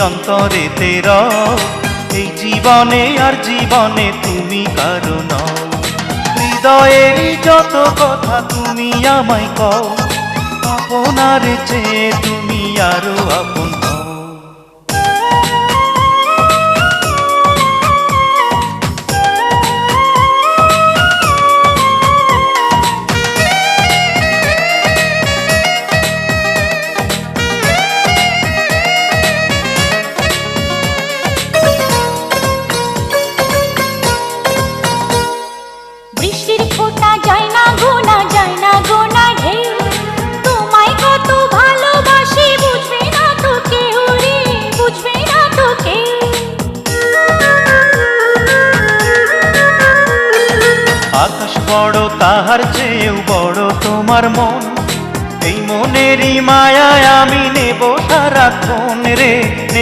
অন্তরেতে রও, এই জীবনে আর জীবনে তুমি কারণ। হৃদয়েরই যত কথা তুমি আমায় কও, আপনার চেয়ে তুমি আরো আপন হও। বৃষ্টির ফোঁটা যায় না গোনা, যায় না গোনা ঢেউ, তোমায় কত ভালোবাসি বুঝবে না তো কেউ রে, বুঝবে না তো কেউ। আকাশ বড় তাহার চেয়েও বড় তোমার মন, এই মনেরই মায়ায় আমি নেব সারাক্ষণ রে, নেব